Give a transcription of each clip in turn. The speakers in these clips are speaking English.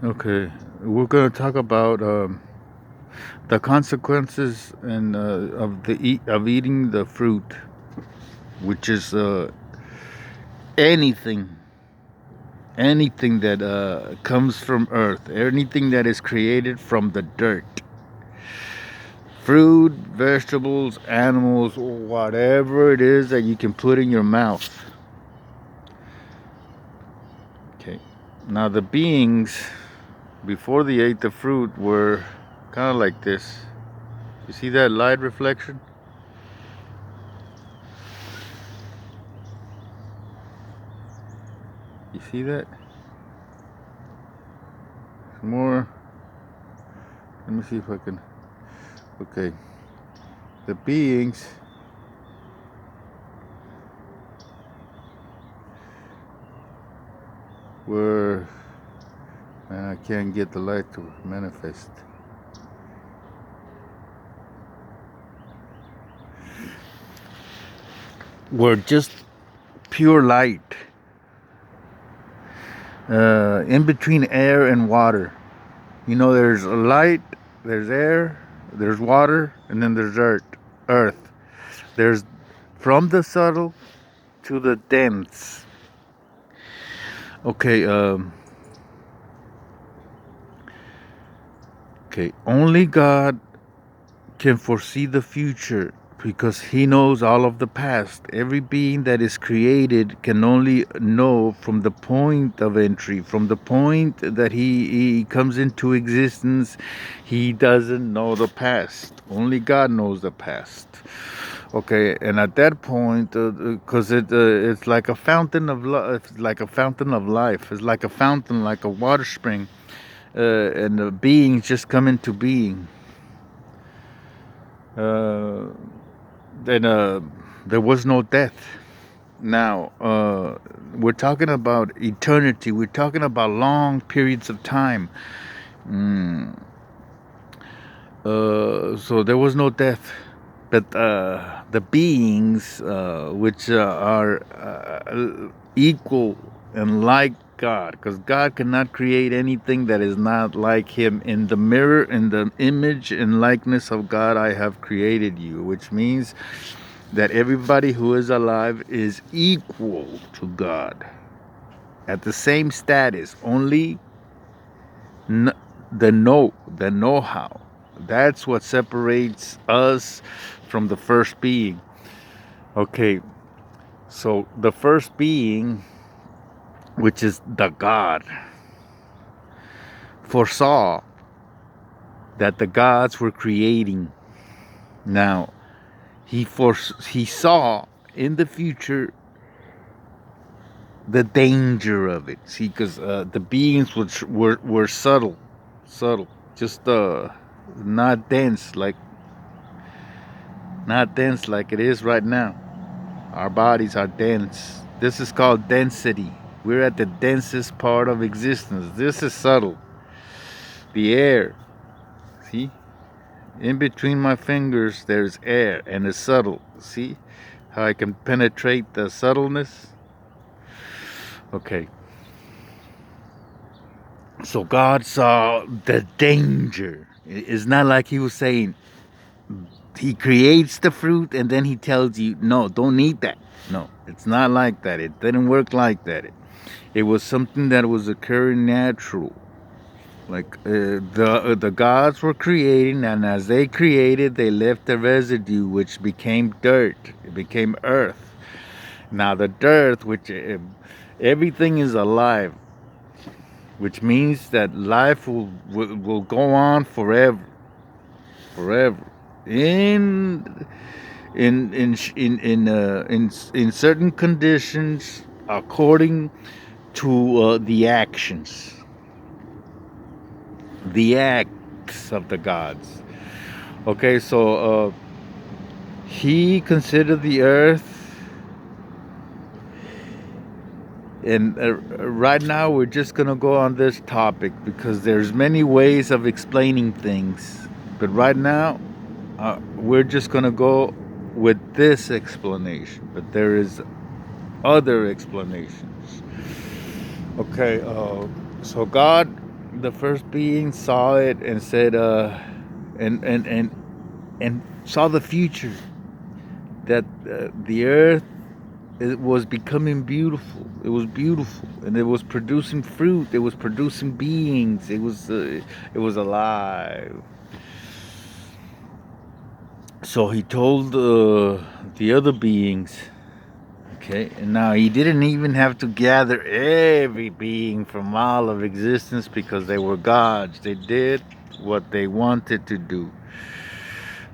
Okay, we're going to talk about the consequences and of eating the fruit, which is anything, anything that comes from earth, anything that is created from the dirt, fruit, vegetables, animals, whatever it is that you can put in your mouth. Okay, now the beings before they ate the fruit were kind of like this. You see that light reflection? You see that? More. Let me see if I can. Okay. The beings were. Man, I can't get the light to manifest. Were just pure light. In between air and water. You know, there's light, there's air, there's water, and then there's earth. There's from the subtle to the dense. Okay, only God can foresee the future because he knows all of the past. Every being that is created can only know from the point of entry, from the point that he comes into existence. He doesn't know the past. Only God knows the past. Okay, and at that point, because it's like a fountain of it's like a fountain of life. It's like a fountain, like a water spring, and the beings just come into being. Then there was no death. Now we're talking about eternity. We're talking about long periods of time. So there was no death, but the beings which are equal and like God, because God cannot create anything that is not like him. In the mirror, in the image and likeness of God, I have created you, which means that everybody who is alive is equal to God at the same status. Only the know-how. That's what separates us from the first being. Okay, so the first being, which is the God, foresaw that the gods were creating. Now, he saw in the future the danger of it. See, because the beings which were subtle, just not dense like it is right now. Our bodies are dense. This is called density. We're at the densest part of existence. This is subtle. The air. See? In between my fingers, there's air, and it's subtle. See how I can penetrate the subtleness? Okay. So God saw the danger. It's not like he was saying, he creates the fruit and then he tells you, no, don't eat that. No, it's not like that. It didn't work like that. It was something that was occurring natural. Like the gods were creating, and as they created, they left a residue which became dirt. It became earth. Now the dirt, which everything is alive, which means that life will go on forever, forever. In certain conditions, according to the actions, the acts of the gods. Okay, so he considered the earth, and right now we're just gonna go on this topic because there's many ways of explaining things, but right now we're just gonna go with this explanation, but there is other explanations. Okay, so God the first being saw it and said, and saw the future, that the earth, it was becoming beautiful. It was beautiful, and it was producing fruit. It was producing beings. It was alive. So he told the other beings. Okay, and now he didn't even have to gather every being from all of existence because they were gods. They did what they wanted to do.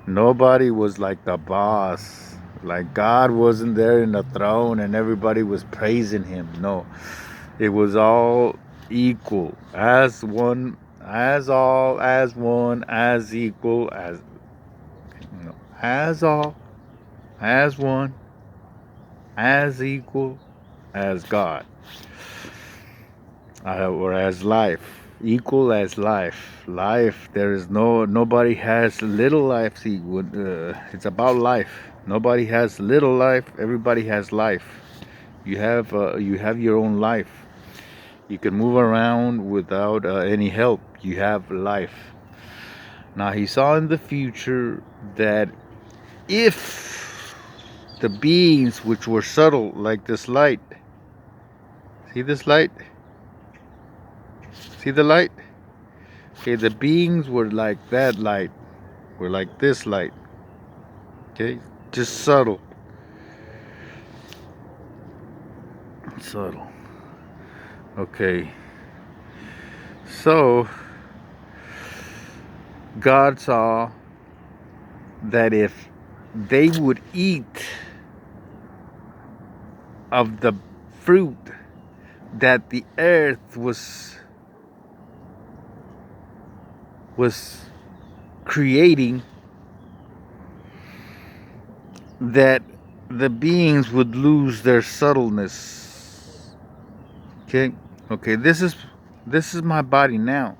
Nobody was like the boss. Like God wasn't there in the throne and everybody was praising him. No, it was all equal, as one, as all, as one, as equal, as, no, as all, as one, as equal as God, or as life, equal as life. Life, there is nobody has little life. See, it's about life. Nobody has little life. Everybody has life. You have your own life. You can move around without any help. You have life. Now he saw in the future that if the beings which were subtle, like this light, see this light? See the light? Okay, the beings were like that light, were like this light. Okay, just subtle. Subtle. Okay. So God saw that if they would eat of the fruit that the earth was creating, that the beings would lose their subtleness. Okay, this is my body now,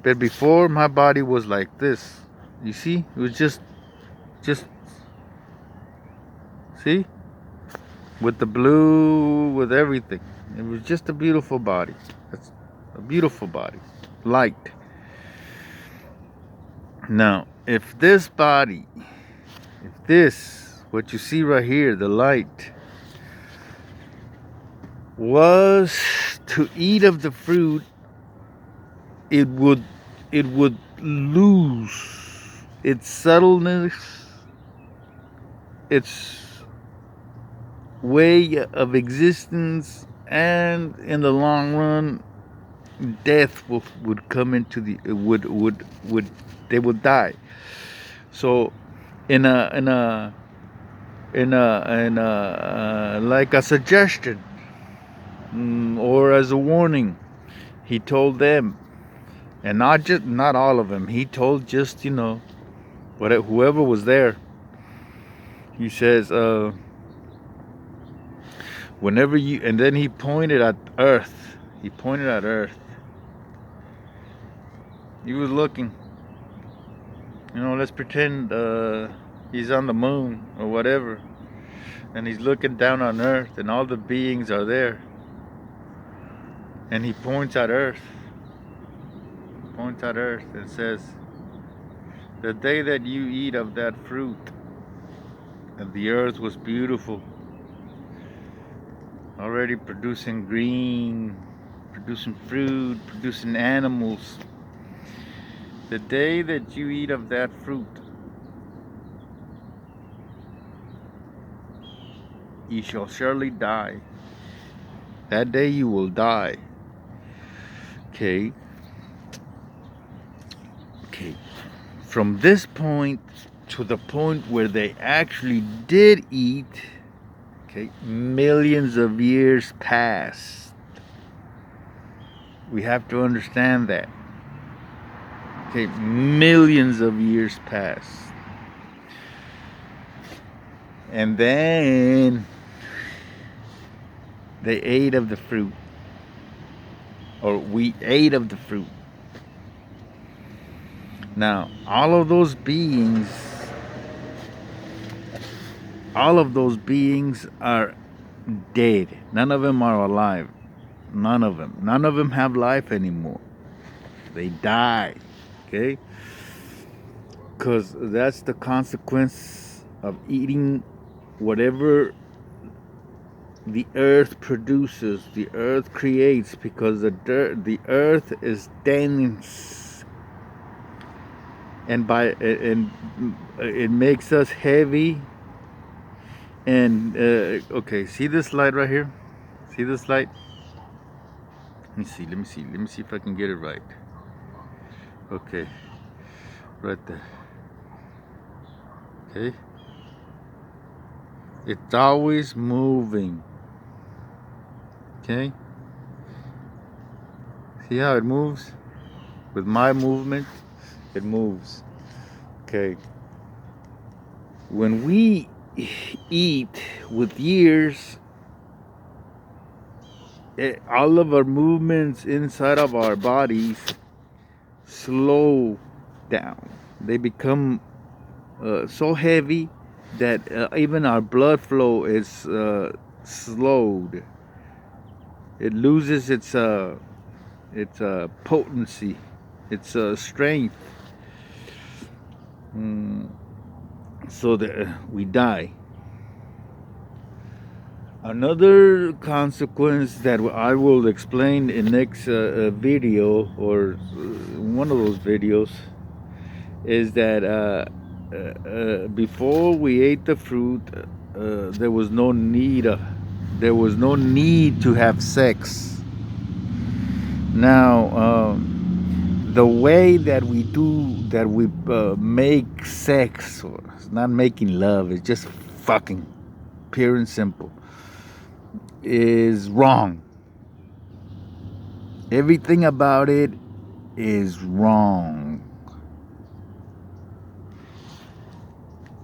but before, my body was like this. You see, it was just see, with the blue, with everything. It was just a beautiful body. That's a beautiful body, light. Now, if this body, if this, what you see right here, the light, was to eat of the fruit, it would lose its subtleness, its way of existence, and in the long run, death would come into the would they would die. So in a like a suggestion, or as a warning, he told them, and not all of them. He told just whoever was there. He says, whenever you, and then he pointed at Earth. He pointed at Earth. He was looking. Let's pretend he's on the moon or whatever, and he's looking down on Earth, and all the beings are there. And he points at Earth. Points at Earth and says, "The day that you eat of that fruit, and the earth was beautiful, already producing green, producing fruit, producing animals. The day that you eat of that fruit, ye shall surely die. That day you will die." Okay. From this point to the point where they actually did eat, millions of years passed. We have to understand that. Millions of years passed. And then they ate of the fruit, or we ate of the fruit. Now, all of those beings are dead. None of them are alive. None of them. None of them have life anymore. They die. Okay? Because that's the consequence of eating whatever the earth produces, the earth creates, because the earth is dense, and it makes us heavy. And okay, see this light right here? See this light? Let me see if I can get it right. Okay, right there. Okay, it's always moving. Okay, see how it moves? With my movement, it moves. Okay, when we eat with years, all of our movements inside of our bodies slow down. They become so heavy that even our blood flow is slowed. It loses its potency, its strength, so that we die. Another consequence that I will explain in next video, or one of those videos, is that before we ate the fruit, there was no need to have sex. Now, the way that we make sex, or it's not making love, it's just fucking, pure and simple, is wrong. Everything about it is wrong.